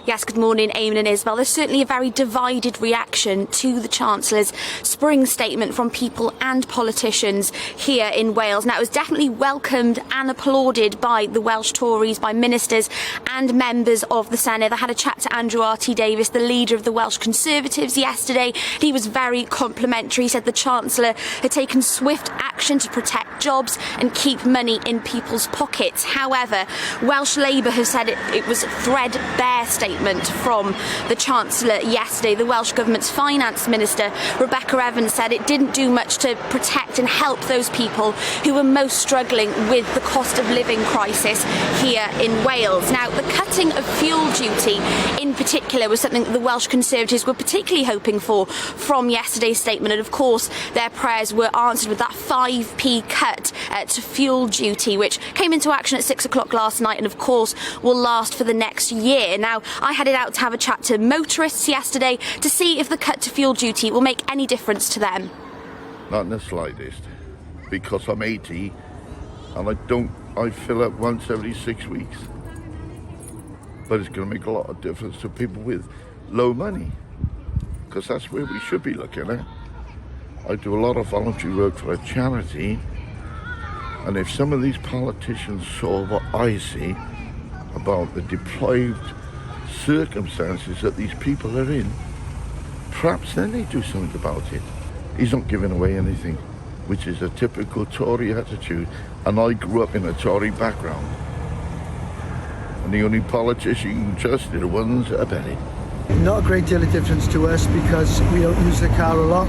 Yes, good morning, Eamon and Isabel. There's certainly a very divided reaction to the Chancellor's spring statement from people and politicians here in Wales. Now, it was definitely welcomed and applauded by the Welsh Tories, by ministers and members of the Senedd. I had a chat to Andrew R.T. Davies, the leader of the Welsh Conservatives, yesterday. He was very complimentary. He said the Chancellor had taken swift action to protect jobs and keep money in people's pockets. However, Welsh Labour have said it was a threadbare statement from the Chancellor yesterday. The Welsh Government's Finance Minister, Rebecca Evans, said it didn't do much to protect and help those people who were most struggling with the cost of living crisis here in Wales. Now, the cutting of fuel duty in particular was something that the Welsh Conservatives were particularly hoping for from yesterday's statement, and of course their prayers were answered with that 5p cut to fuel duty, which came into action at 6 o'clock last night and of course will last for the next year. Now, I headed out to have a chat to motorists yesterday to see if the cut to fuel duty will make any difference to them. Not in the slightest, because I'm 80 and I fill up once every 6 weeks. But it's going to make a lot of difference to people with low money, because that's where we should be looking at. I do a lot of voluntary work for a charity, and if some of these politicians saw what I see about the deprived circumstances that these people are in, perhaps then they do something about it. He's not giving away anything, which is a typical Tory attitude, and I grew up in a Tory background. And the only politician you can trust are the ones that are better. Not a great deal of difference to us because we don't use the car a lot.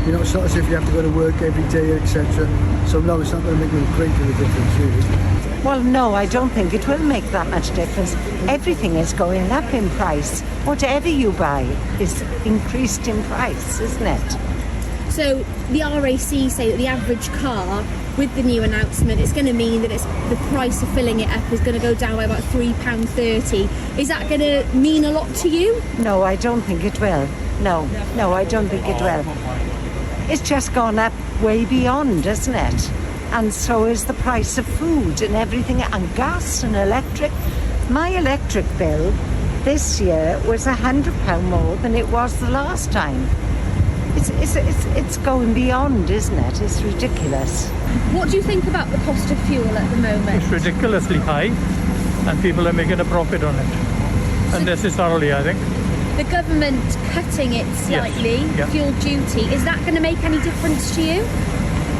You know, it's not as if you have to go to work every day, etc. So no, it's not going to make a great deal of difference, really. Well, no, I don't think it will make that much difference. Everything is going up in price. Whatever you buy is increased in price, isn't it? So the RAC say that the average car, with the new announcement, it's going to mean that the price of filling it up is going to go down by about £3.30. Is that going to mean a lot to you? No, I don't think it will. No, I don't think it will. It's just gone up way beyond, isn't it? And so is the price of food and everything, and gas and electric. My electric bill this year was £100 more than it was the last time. It's going beyond, isn't it? It's ridiculous. What do you think about the cost of fuel at the moment? It's ridiculously high, and people are making a profit on it. Unnecessarily, I think. The government cutting it slightly, yes. fuel duty, is that going to make any difference to you?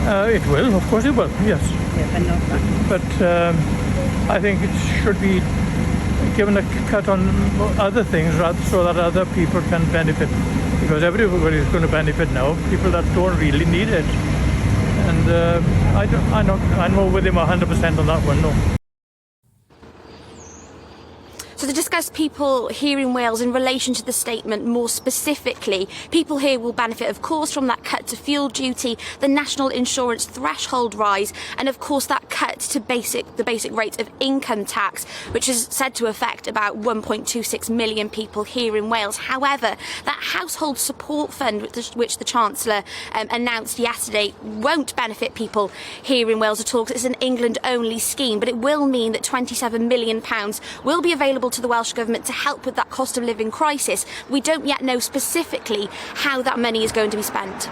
It will, of course it will, yes. Yeah, but not that. But I think it should be given a cut on other things rather so that other people can benefit. Because everybody is going to benefit now, people that don't really need it. And I'm over with him 100% on that one, no. So to discuss people here in Wales in relation to the statement more specifically, people here will benefit, of course, from that cut to fuel duty, the national insurance threshold rise, and of course that cut to the basic rate of income tax, which is said to affect about 1.26 million people here in Wales. However, that household support fund, which the Chancellor announced yesterday, won't benefit people here in Wales at all, because it's an England-only scheme, but it will mean that £27 million will be available to the Welsh Government to help with that cost of living crisis. We don't yet know specifically how that money is going to be spent.